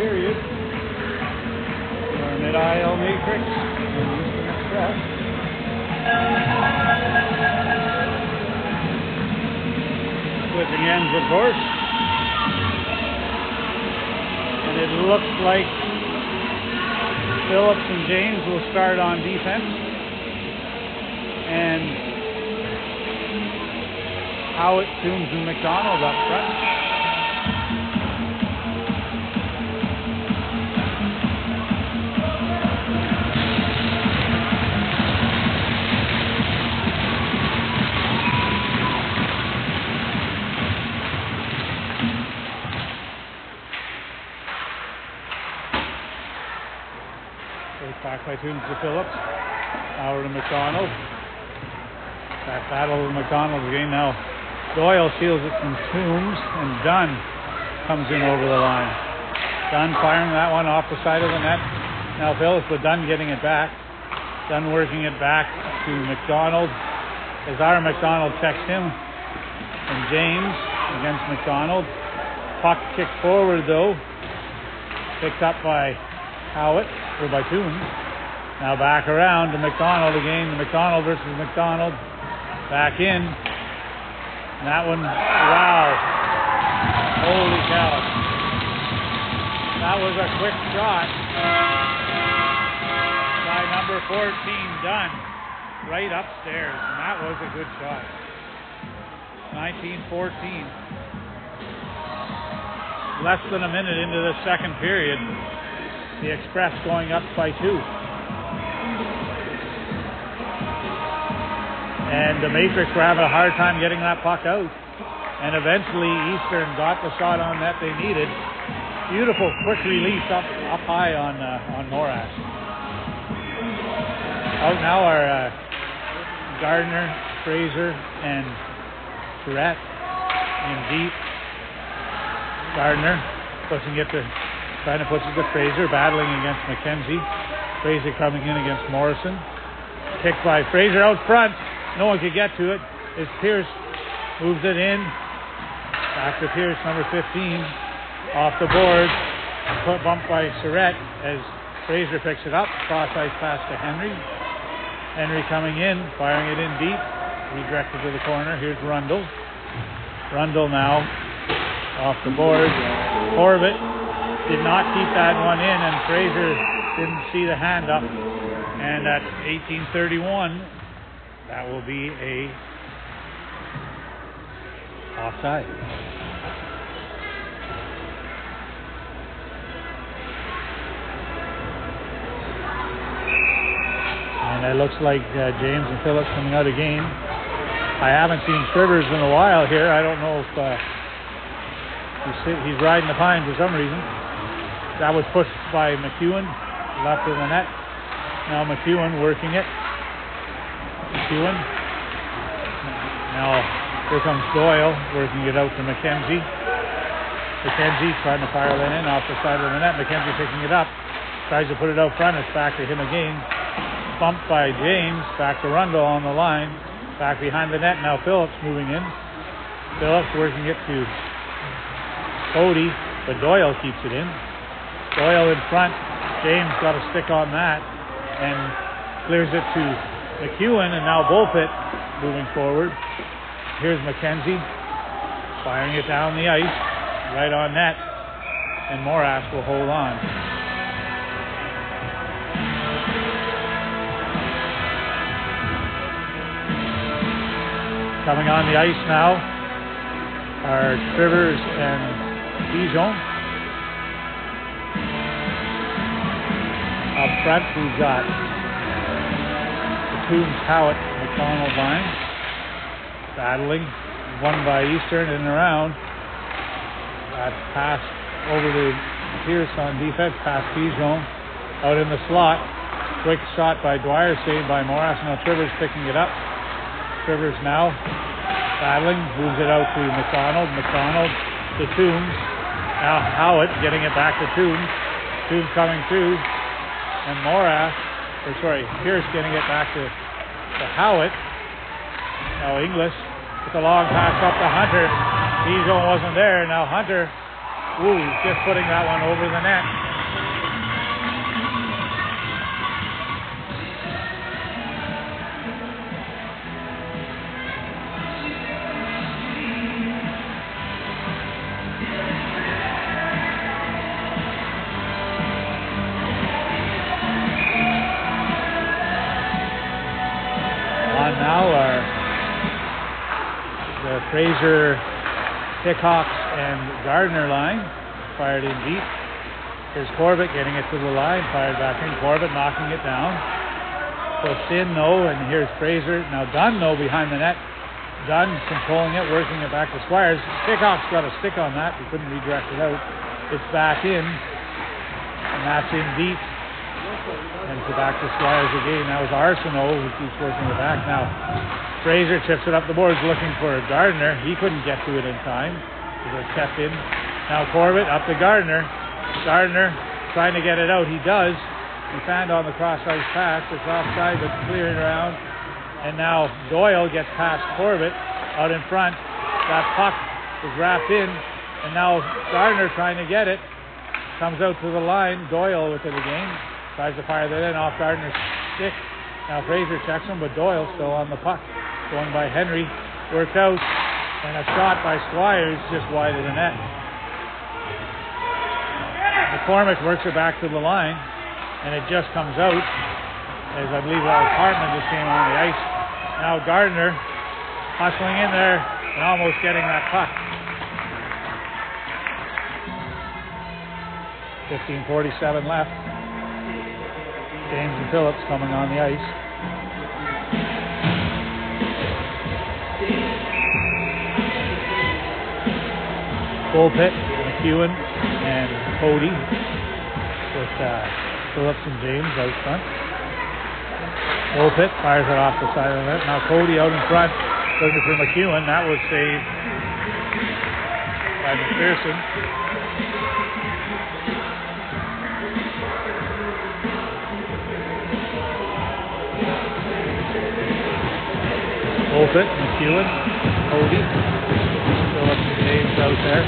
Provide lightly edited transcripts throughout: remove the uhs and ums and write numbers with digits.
period. Our Mid-Isle Matrix and Eastern Express. Switching ends, of course. And it looks like Phillips and James will start on defense. And Howitt, Toombs, and McDonald up front. Back by Toombs to Phillips. Over to McDonald. That battle with McDonald again now. Doyle seals it from Toombs, and Dunn comes in over the line. Dunn firing that one off the side of the net. Now Phillips, but Dunn getting it back. Dunn working it back to McDonald. As our McDonald checks him. And James against McDonald. Puck kicked forward though. Picked up by Howitt, or by Toombs. Now back around to McDonald again. McDonald versus McDonald. Back in. And that one, wow. Holy cow. That was a quick shot by number 14, Dunn. Right upstairs. And that was a good shot. 19-14. Less than a minute into the second period. The Express going up by 2. And the Matrix were having a hard time getting that puck out. And eventually Eastern got the shot on net they needed. Beautiful quick release up high on Morass. Out now are Gardner, Fraser, and Surratt in deep. Gardner pushing it to... Trying to push it to Fraser, battling against McKenzie. Fraser coming in against Morrison. Kicked by Fraser out front. No one could get to it. As Pierce moves it in. Back to Pierce, number 15. Off the board. Bumped by Surratt as Fraser picks it up. Cross ice pass to Henry. Henry coming in, firing it in deep. Redirected to the corner. Here's Rundle. Rundle now off the board. Corbett did not keep that one in, and Fraser didn't see the hand up. And at 18:31, that will be a offside. And it looks like James and Phillips coming out again. I haven't seen Shivers in a while here. I don't know if he's riding the pine for some reason. That was pushed by McEwen, left of the net. Now McEwen working it. McEwen. Now here comes Doyle working it out to McKenzie. McKenzie trying to fire that in off the side of the net. McKenzie picking it up. Tries to put it out front. It's back to him again. Bumped by James. Back to Rundle on the line. Back behind the net. Now Phillips moving in. Phillips working it to Cody, but Doyle keeps it in. Doyle in front. James got a stick on that and clears it to McEwen, and now Bullpit moving forward. Here's McKenzie firing it down the ice, right on net, and Morass will hold on. Coming on the ice now are Trivers and Dijon. Up front, we've got the Toombs, Howitt, McDonald line. Battling, won by Eastern and around. That pass over to Pierce on defense, past Dijon. Out in the slot. Quick shot by Dwyer, saved by Morass. Now Trivers picking it up. Trivers now battling, moves it out to McDonald. McDonald to Toombs. Now Howitt getting it back to Toombs. Toombs coming through. And Pierce getting it back to Howitt. Now Inglis with a long pass up to Hunter. Dijon wasn't there. Now Hunter Ooh, just putting that one over the net. On now are the Fraser, Hickox, and Gardner line, fired in deep. Here's Corbett getting it to the line, fired back in. Corbett knocking it down. Pushed in, no, and here's Fraser. Now Dunn, no, behind the net. Dunn controlling it, working it back to Squires. Hickox got a stick on that. He couldn't redirect it out. It's back in, and that's in deep. And to back to Squires again. That was Arsenault who keeps working it back. Now Fraser chips it up the boards looking for Gardner. He couldn't get to it in time. It was kept in. Now Corbett up to Gardner. Gardner trying to get it out. He does. He found on the cross ice pass. It's offside but clearing around. And now Doyle gets past Corbett out in front. That puck was wrapped in. And now Gardner trying to get it. Comes out to the line. Doyle with it again. Tries to fire that in off Gardner's stick. Now Fraser checks him, but Doyle still on the puck. Going by Henry, worked out, and a shot by Squires just wide of the net. McCormick works it back to the line, and it just comes out, as I believe that was Hartman just came on the ice. Now Gardner hustling in there and almost getting that puck. 15:47 left. James and Phillips coming on the ice. Bullpit, McEwen, and Cody with Phillips and James out front. Bullpit fires it off the side of the net. Now Cody out in front looking for McEwen. That was saved by McPherson. Bullpit, McEwen, Cody. Phillips and James out there.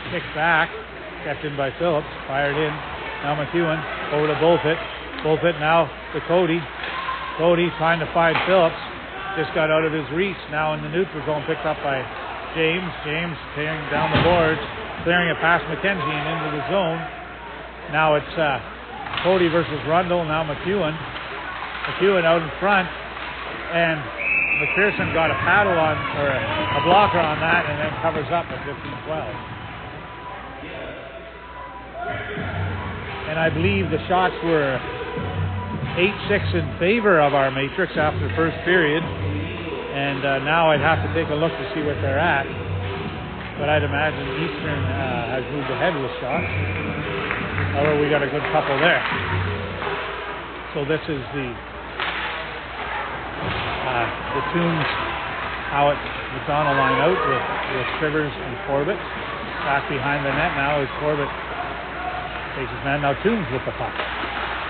Kicked back, kept in by Phillips, fired in. Now McEwen over to Bullpit. Bullpit now to Cody. Cody trying to find Phillips. Just got out of his reach. Now in the neutral zone, picked up by James. James tearing down the boards, clearing it past McKenzie and into the zone. Now it's Cody versus Rundle. Now McEwen. McEwen out in front. And McPherson got a paddle on, or a blocker on that, and then covers up at 15-12. And I believe the shots were 8-6 in favor of our Matrix after the first period. And now I'd have to take a look to see what they're at. But I'd imagine Eastern has moved ahead with shots. However, we got a good couple there. So this is the Toombs, Howitt, McDonald line out with Trivers and Corbett. Back behind the net now is Corbett. Faces man. Now Toombs with the puck.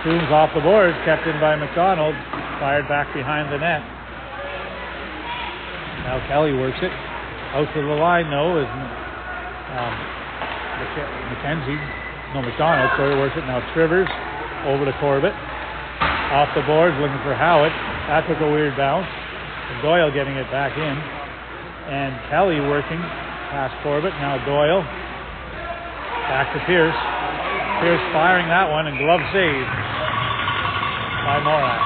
Toombs off the board, kept in by McDonald. Fired back behind the net. Now Kelly works it. Out to the line, no, is McKenzie. No, McDonald, sorry, works it. Now Trivers over to Corbett. Off the boards, looking for Howitt. That took a weird bounce. And Doyle getting it back in. And Kelly working past Corbett. Now Doyle. Back to Pierce. Pierce firing that one, and glove save by Morak.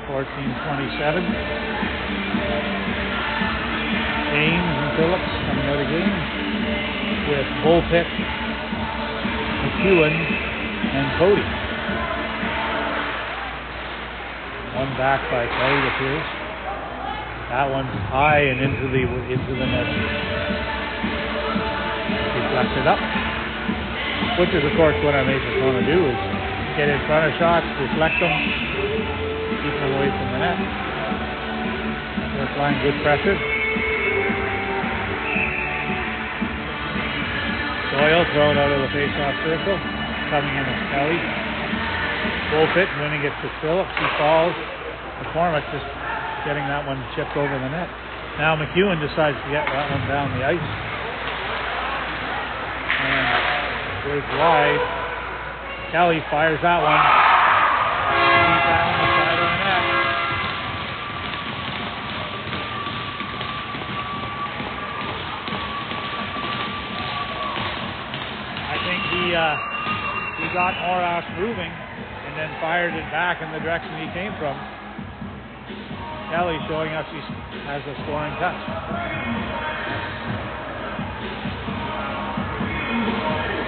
(14:27). James and Phillips coming out again with Bullpit, McEwen, and Cody. One back by Kelly to Pierce. That one's high and into the net. Deflects it up. Which is, of course, what our Matrix want to do is get in front of shots, deflect them, keep them away from the net. They're applying good pressure. Doyle thrown out of the face-off circle. Coming in is Kelly. Bullfit winning it to Phillips. He falls. McCormick just getting that one chipped over the net. Now McEwen decides to get that one down the ice. And goes wide. Kelly fires that one. He's down on the side of the net. I think he got Morath moving and then fired it back in the direction he came from. Kelly showing us he has a scoring touch.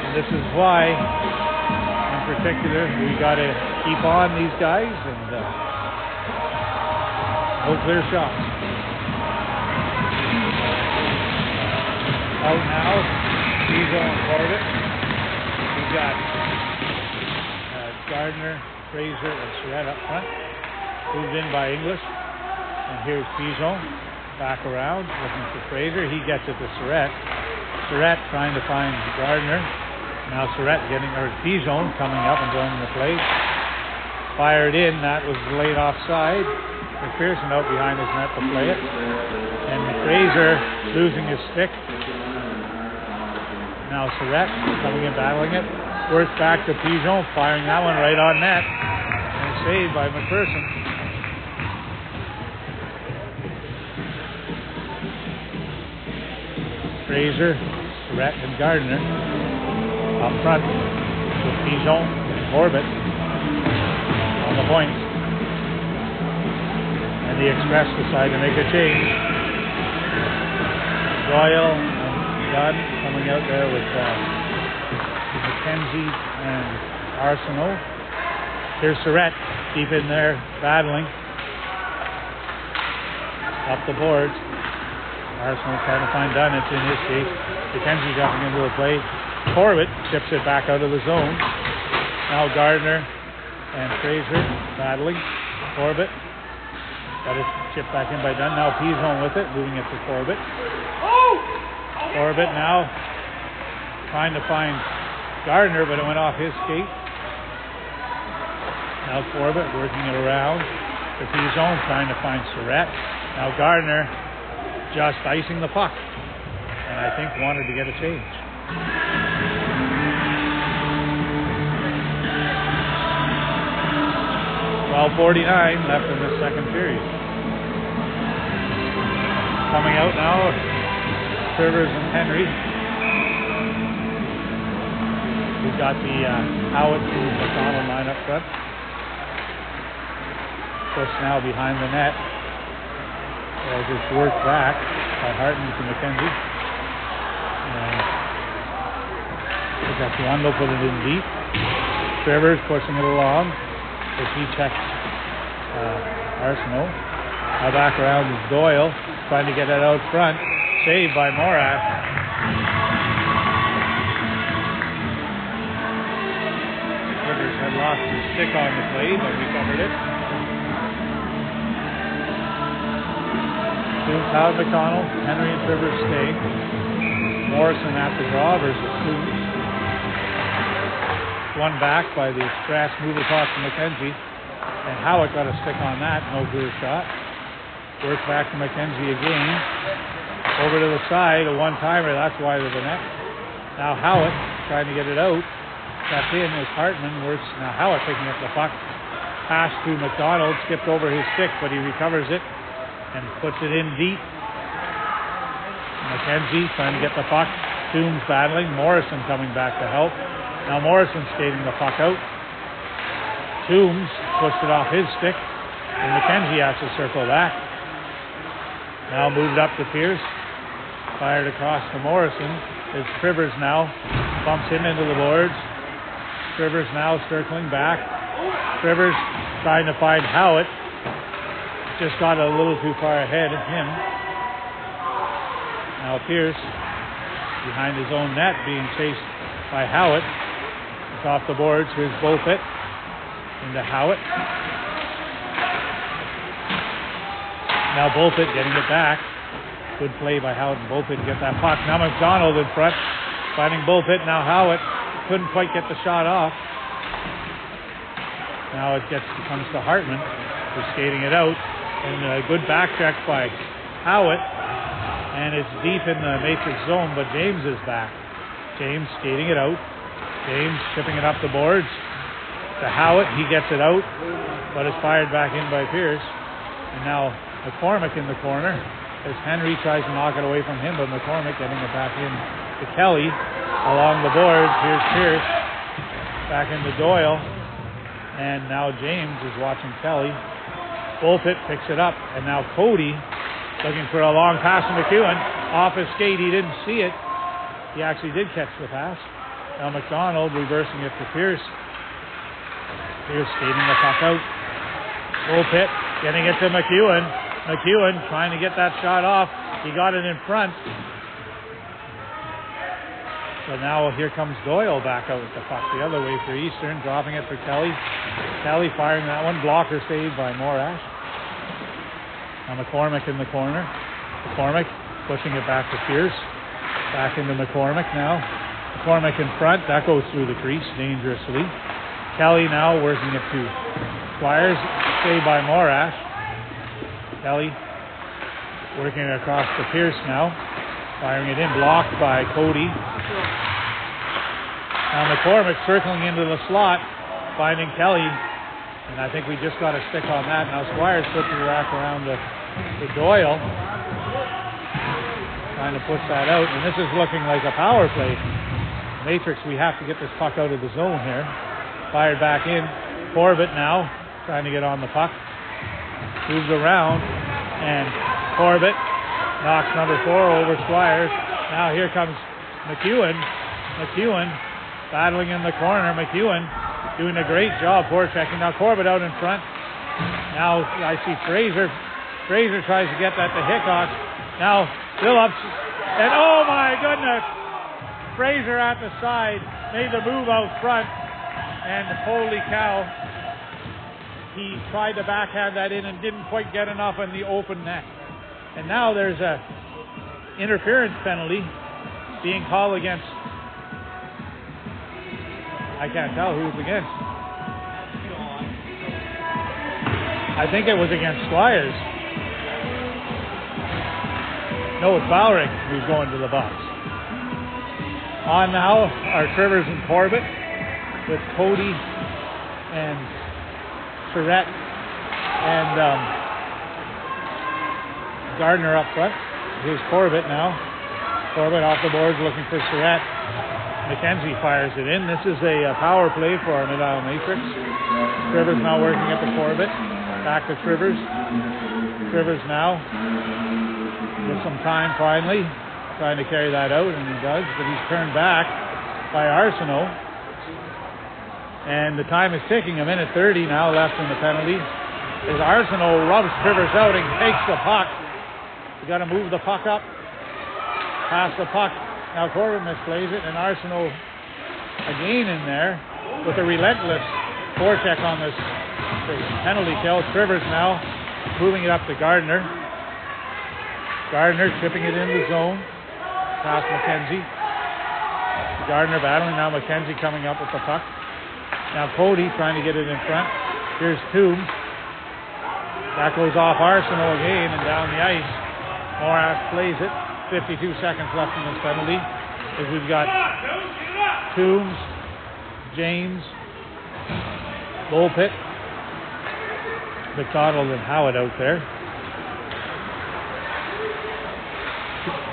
And this is why, in particular, we got to keep on these guys and no clear shots. Out now, Pizzo and Corbett. We've got Gardner, Fraser, and Surratt up front. Moved in by English. And here's Pizzo back around looking for Fraser. He gets it to Surratt. Surratt trying to find Gardner. Now Surratt Pizzo coming up and joining the play. Fired in. That was laid offside. McPherson out behind his net to play it. And Fraser losing his stick. Now Surratt coming in battling it. Worth back to Pizzo, firing that one right on net. And saved by McPherson. Fraser, Surratt, and Gardner up front with Pizzo and Corbett on the point. And the Express decide to make a change. Doyle and Dunn coming out there with McKenzie and Arsenault. Here's Surratt deep in there battling up the boards. Arsenal trying to find Dunn. It's in his case. McKenzie dropping into the play. Corbett chips it back out of the zone. Now Gardner and Fraser battling. Corbett got it chipped back in by Dunn. Now Pizzo with it, moving it to Corbett. Corbett now trying to find Gardner, but it went off his skate. Now Corbett working it around to Pizzo, trying to find Surratt. Now Gardner just icing the puck, and I think wanted to get a change. .12:49 left in this second period. Coming out now, Trivers and Henry. We've got the Howard and McDonald line up front. Push now behind the net. They'll just work back by Harton to McKenzie. And we got Wando put it in deep. Trivers pushing it along as he checks Arsenault. Now back around is Doyle trying to get it out front. Saved by Morath. Trivers had lost his stick on the play, but recovered it. Howard McConnell, Henry and Trivers stay. Morrison at the draw versus Coombs. One back by the Express, move across to McKenzie. And Howitt got a stick on that, no clear shot. Work back to McKenzie again. Over to the side, a one-timer, that's wide of the net. Now Howitt trying to get it out. That's in as Hartman works. Now Howitt picking up the puck. Pass to McDonald, skipped over his stick, but he recovers it and puts it in deep. McKenzie trying to get the puck. Toombs battling. Morrison coming back to help. Now Morrison skating the puck out. Toombs pushed it off his stick, and McKenzie has to circle back. Now moved up to Pierce. Fired across to Morrison. It's Trivers now. Bumps him into the boards. Trivers now circling back. Trivers trying to find Howitt. Just got a little too far ahead of him. Now Pierce behind his own net being chased by Howitt. It's off the boards. Here's Bullfit into Howitt. Now Bullfit getting it back. Good play by Howitt and Bullfit to get that puck. Now McDonald in front. Finding Bullfit. Now Howitt couldn't quite get the shot off. Now it comes to Hartman, who's skating it out. And a good back check by Howitt. And it's deep in the matrix zone, but James is back. James skating it out. James chipping it up the boards. To Howitt, he gets it out, but it's fired back in by Pierce. And now McCormick in the corner as Henry tries to knock it away from him, but McCormick getting it back in to Kelly along the boards. Here's Pierce back into Doyle, and now James is watching Kelly. Bullpit picks it up, and now Cody looking for a long pass to McEwen. Off his skate, he didn't see it. He actually did catch the pass. Now McDonald reversing it to Pierce. Pierce skating the puck out. Bullpit getting it to McEwen. McEwen trying to get that shot off. He got it in front. So now here comes Doyle back out with the puck the other way for Eastern, dropping it for Kelly. Kelly firing that one. Blocker saved by Morash. Now McCormick in the corner. McCormick pushing it back to Pierce. Back into McCormick now. McCormick in front. That goes through the crease dangerously. Kelly now working it to Squires. Saved by Morash. Kelly working it across to Pierce now. Firing it in. Blocked by Cody. Now McCormick circling into the slot. Finding Kelly. And I think we just got a stick on that. Now Squires flipping it back around to Doyle. Trying to push that out. And this is looking like a power play. Matrix, we have to get this puck out of the zone here. Fired back in. Corbett now trying to get on the puck. Moves around. And Corbett knocks number 4 over Squires. Now here comes McEwen. McEwen battling in the corner. McEwen doing a great job forechecking. Now Corbett out in front. Now I see Fraser. Fraser tries to get that to Hickok. Now Phillips. And oh my goodness! Fraser at the side made the move out front. And holy cow, he tried to backhand that in and didn't quite get enough in the open net. And now there's a interference penalty being called against, I can't tell who it's against. I think it was against Squires. No, it's Bowering who's going to the box. On now are Trivers and Corbett with Cody and Surratt and Gardner up front. Here's Corbett now. Corbett off the boards looking for Surratt. McKenzie fires it in. This is a power play for our Mid-Isle Matrix. Trivers now working at the Corbett. Back to Trivers. Trivers now with some time finally. Trying to carry that out, and he does, but he's turned back by Arsenault. And the time is ticking, 1:30 now left in the penalty. As Arsenault rubs Trivers out and takes the puck. You got to move the puck up. Pass the puck. Now Corbett misplays it, and Arsenault again in there with a relentless forecheck on this penalty kill. Trivers now moving it up to Gardner. Gardner chipping it in the zone. Past McKenzie. Gardner battling. Now McKenzie coming up with the puck. Now Cody trying to get it in front. Here's Toombs. That goes off Arsenault again and down the ice. Morash plays it. 52 seconds left in this penalty. As we've got Toombs, James, Bullpit, McDonald and Howitt out there.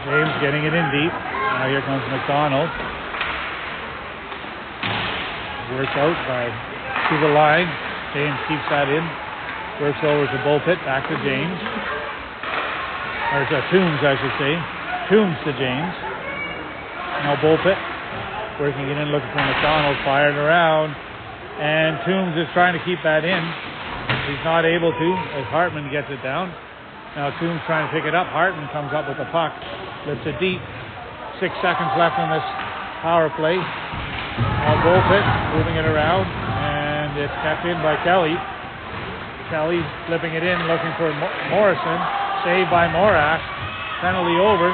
James getting it in deep. Now here comes McDonald. Works out to the line. James keeps that in. Works over to Bullpit. Back to James. Or to Toombs, I should say. Toombs to James. Now Bullpit working it in, looking for McDonald. Fired around. And Toombs is trying to keep that in. He's not able to as Hartman gets it down. Now Toombs trying to pick it up. Hartman comes up with the puck. Lifts it deep. 6 seconds left in this power play. Now Bullpit moving it around. And it's kept in by Kelly. Kelly flipping it in, looking for Morrison. Saved by Morash. Penalty over.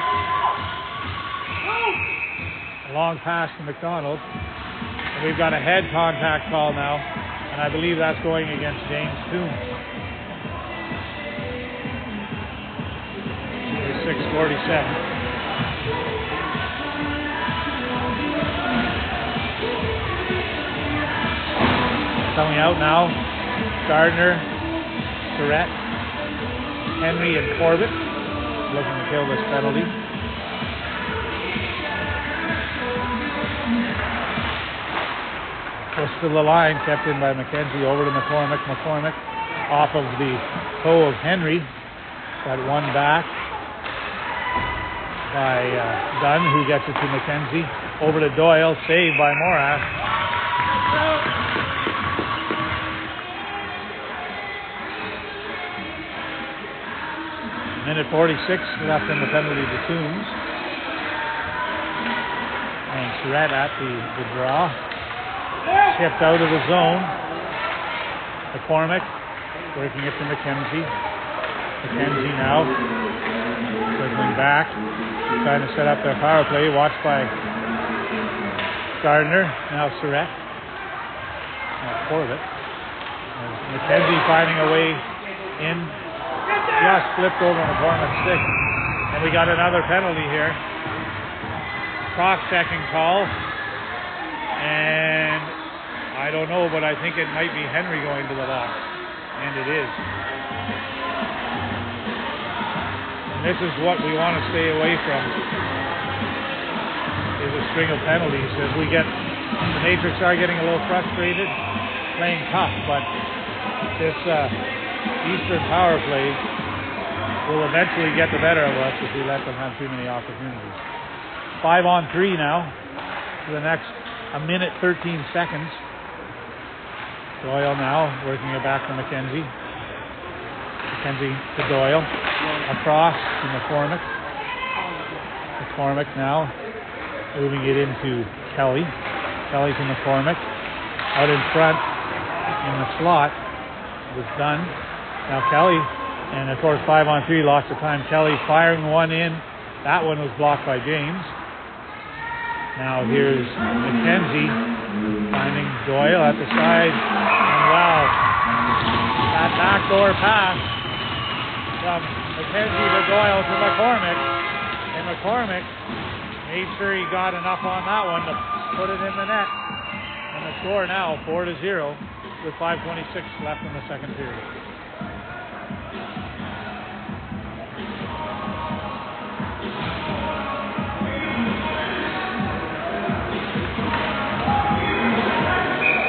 A long pass to McDonald. And we've got a head contact call now. And I believe that's going against James Toombs. Here's 6:47. Coming out now, Gardner, Surratt, Henry, and Corbett looking to kill this penalty. Push to the line, kept in by McKenzie, over to McCormick. McCormick off of the toe of Henry. Got one back by Dunn, who gets it to McKenzie. Over to Doyle, saved by Morath. Minute 46 left in the penalty to Toombs. And Surratt at the draw. Chipped out of the zone. McCormick working it to McKenzie. McKenzie now circling back, trying to set up their power play. Watched by Gardner. Now Surratt. Now Corbett. McKenzie finding a way in. Just flipped over McCormick's stick. And we got another penalty here. Cross-checking call. And I don't know, but I think it might be Henry going to the box. And it is. And this is what we want to stay away from, is a string of penalties. As we get, the Matrix are getting a little frustrated, playing tough, but this Eastern power play will eventually get the better of us if we let them have too many opportunities. 5-on-3 now for the next a minute 13 seconds. Doyle now working it back to McKenzie. McKenzie to Doyle. Across to McCormick. McCormick now moving it into Kelly. Kelly to McCormick. Out in front in the slot was done. Now Kelly, and of course 5-on-3, lots of time. Kelly firing one in. That one was blocked by James. Now here's McKenzie finding Doyle at the side. And wow, that backdoor pass from McKenzie to Doyle to McCormick. And McCormick made sure he got enough on that one to put it in the net. And the score now 4-0 with 5:26 left in the second period.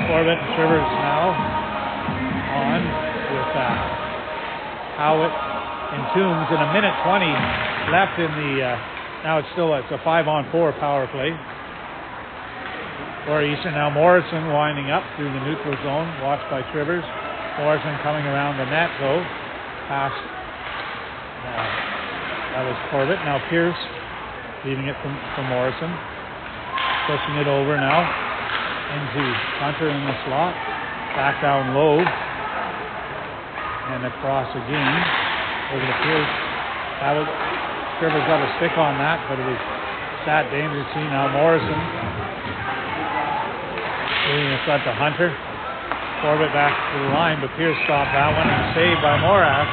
Corbett and Shivers now on with Howitt and Toombs, and a minute 20 left in the, now it's a 5-on-4 power play for Eastern. Now Morrison winding up through the neutral zone, watched by Trivers. Morrison coming around the net though, past, that was Corbett. Now Pierce leaving it from Morrison, pushing it over now into Hunter in the slot, back down low, and across again, over to Pierce. Trivers got a stick on that, but it was that dangerous. Now Morrison moving in front to Hunter. Corbett back to the line, but Pierce stopped that one and saved by Morath.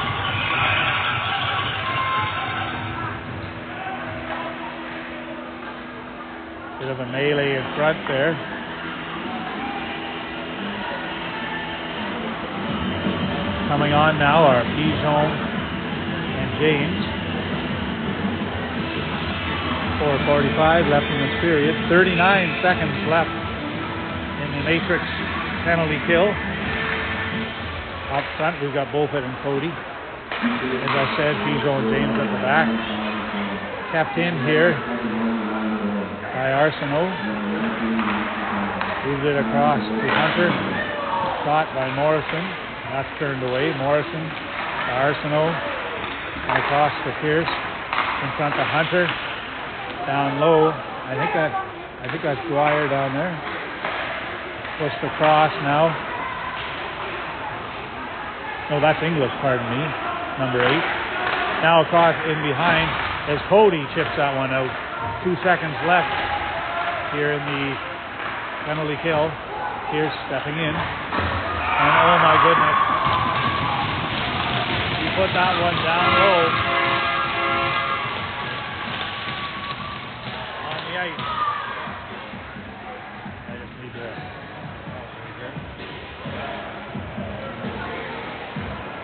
Bit of a melee in front there. Coming on now are Pigeon and James. 4:45 left in this period. 39 seconds left in the Matrix penalty kill. Up front, we've got Bullfit and Cody. As I said, Pigeon and James at the back. Kept in here by Arsenault. Moved it across to Hunter. Shot by Morrison. That's turned away. Morrison to Arsenault. And across to Pierce. In front to Hunter. Down low. I think that's Dwyer down there. Pushed across now. No, that's English, pardon me. Number 8. Now across in behind as Cody chips that one out. 2 seconds left here in the penalty kill. Pierce stepping in. And oh my goodness. He put that one down low on the ice. I just need to...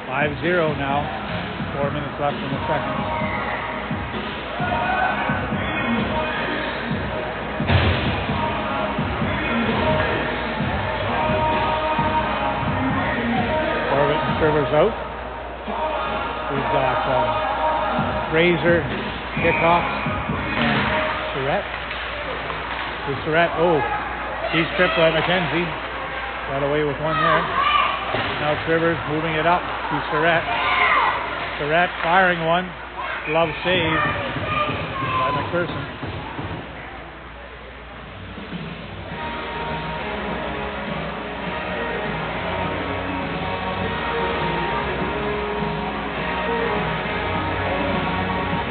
5-0 now. 4 minutes left in the second. Corbett and Trivers out. We've got Fraser, Hickox, and Surratt. To Surratt. Oh, he's tripped by McKenzie. Got away with one there. Now Trivers moving it up to Surratt. Surratt firing one. Glove save by McPherson.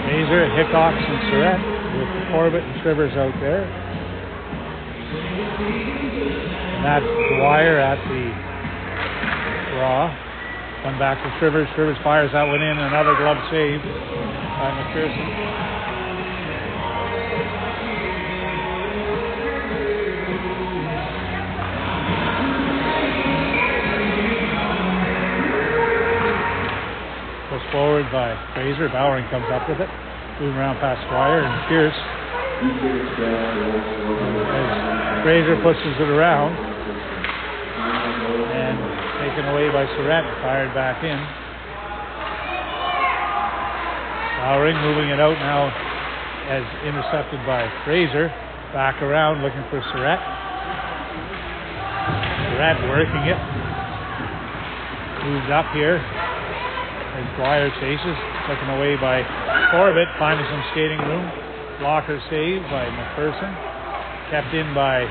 Fraser, Hickox, and Surratt with Corbett and Trivers out there. And that's Dwyer at the draw. One back to Trivers. Trivers fires that one in. Another glove save by McPherson. Pushed forward by Fraser. Bowering comes up with it. Moving around past Dwyer and Pierce. As Fraser pushes it around. Taken away by Surratt, fired back in. Bowering moving it out now as intercepted by Fraser. Back around looking for Surratt. Surratt working it. Moved up here as Dwyer chases. Taken away by Corbett, finding some skating room. Blocker save by McPherson. Kept in by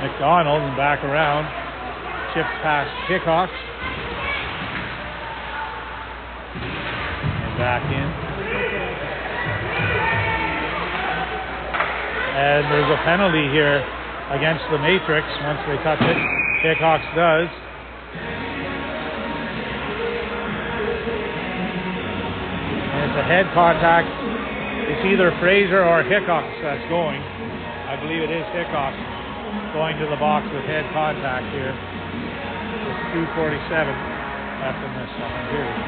McDonald and back around. Chipped past Hickox. And back in. And there's a penalty here against the Matrix once they touch it. Hickox does. And it's a head contact. It's either Fraser or Hickox that's going. I believe it is Hickox going to the box with head contact here. 2:47 left in this second period.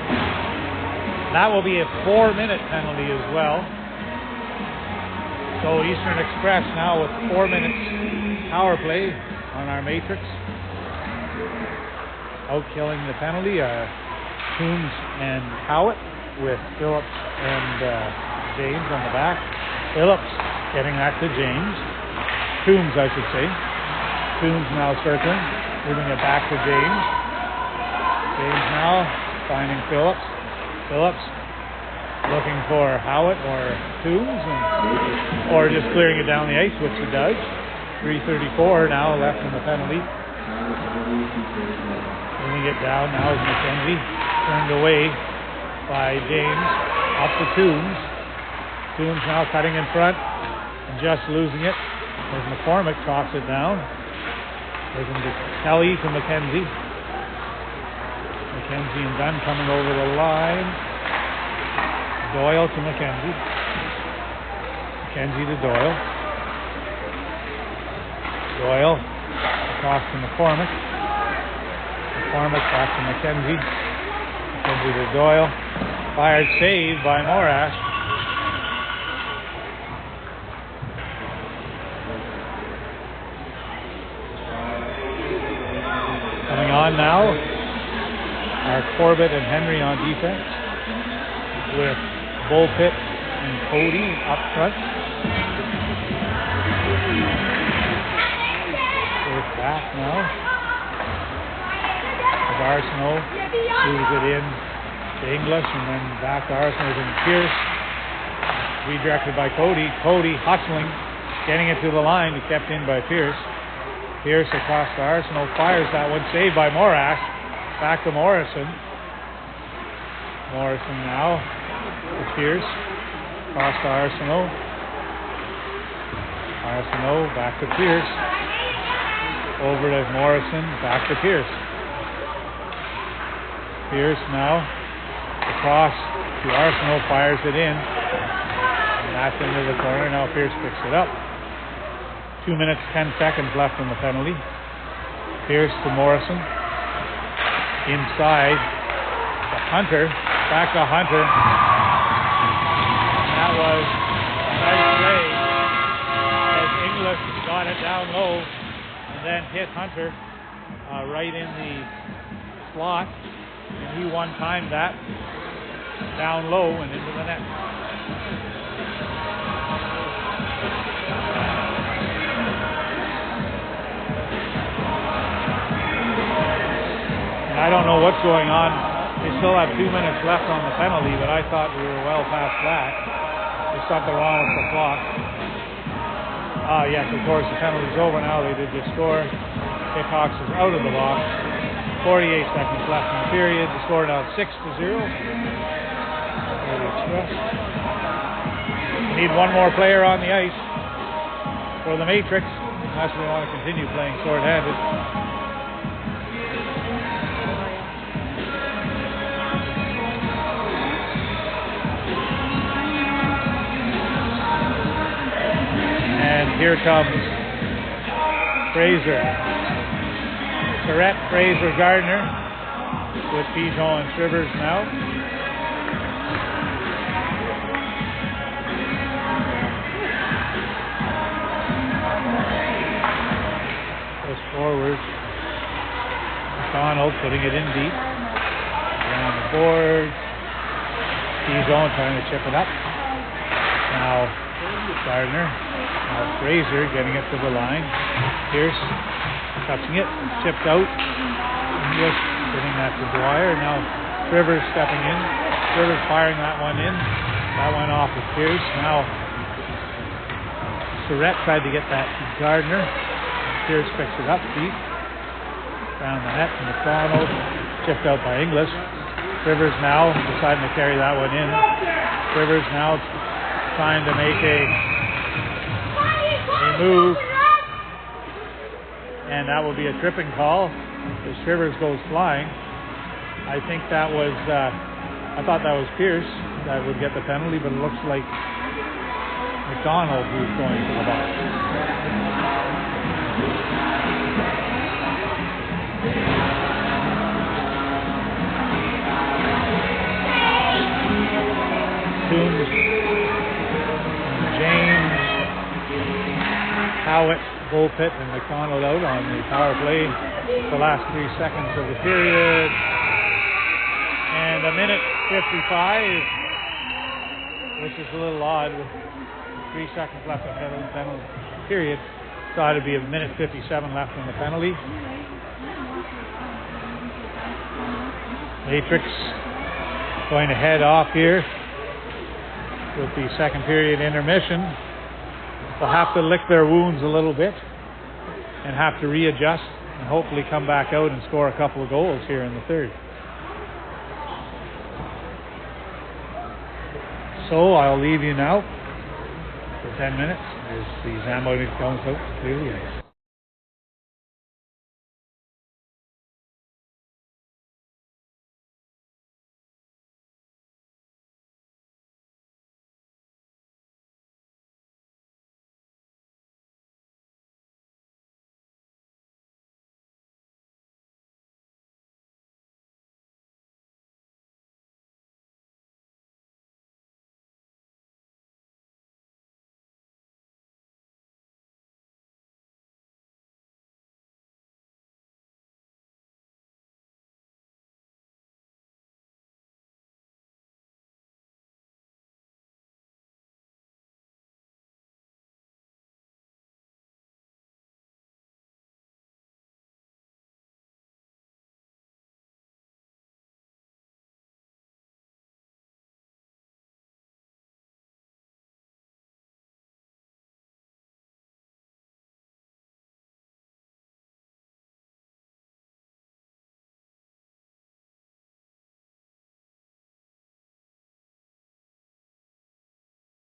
That will be a 4-minute penalty as well. So Eastern Express now with 4 minutes power play on our Matrix. Out killing the penalty are Coombs and Howitt with Phillips and James on the back. Phillips getting that to James. Coombs, I should say. Coombs now circling. Moving it back to James. James now finding Phillips. Phillips looking for Howitt or Coombs, or just clearing it down the ice, which it does. 3:34 now left in the penalty. Moving it down now is McKenzie. Turned away by James. Up to Coombs. Coombs now cutting in front and just losing it as McCormick talks it down. Looking to Kelly to McKenzie. McKenzie and Dunn coming over the line. Doyle to McKenzie. McKenzie to Doyle. Doyle across to McCormick. McCormick back to McKenzie. McKenzie to Doyle. Fired save by Morash. Coming on now are Corbett and Henry on defense with Bullpit and Cody up front. First back now. Arsenault moves it in to English and then back to Arsenault and Pierce. Redirected by Cody. Cody hustling, getting it to the line, he kept in by Pierce. Pierce across to Arsenault, fires that one, saved by Morash. Back to Morrison. Morrison now to Pierce. Across to Arsenault. Arsenault back to Pierce. Over to Morrison, back to Pierce. Pierce now across to Arsenault, fires it in. And that's into the corner. Now Pierce picks it up. 2 minutes, 10 seconds left on the penalty. Pierce to Morrison. Inside to Hunter. Back to Hunter. And that was a nice play as English got it down low and then hit Hunter right in the slot. And he one-timed that down low and into the net. I don't know what's going on. They still have 2 minutes left on the penalty, but I thought we were well past that. There's something wrong with the clock. Yes, of course, the penalty's over now. They did just score. Hickox is out of the box. 48 seconds left in the period. The score now 6-0. We need one more player on the ice for the Matrix, unless we want to continue playing short-handed. And here comes Fraser. Surrett, Fraser, Gardner with Pigeon and Shivers now. Goes forward. McDonald putting it in deep. Around the board. Pigeon trying to chip it up. Now Gardner. Now Fraser getting it to the line. Pierce touching it, chipped out. English getting that to Dwyer. Now Rivers stepping in. Rivers firing that one in. That went off with Pierce. Now Surrett tried to get that to Gardner. Pierce picks it up deep. Around the net. McDonald chipped out by English. Rivers now deciding to carry that one in. Rivers now trying to make a move, and that will be a tripping call as Shivers goes flying. I think that was I thought that was Pierce that would get the penalty, but it looks like McDonald who's going to the box. Toombs, James, Howitt, Bullpit, and McDonald out on the power play the last 3 seconds of the period. And a minute 55, which is a little odd with 3 seconds left on the penalty period. Thought it'd be a minute 57 left on the penalty. Matrix going to head off here with the second period intermission. They'll have to lick their wounds a little bit and have to readjust and hopefully come back out and score a couple of goals here in the third. So I'll leave you now for 10 minutes as the Zamboni comes out to the ice.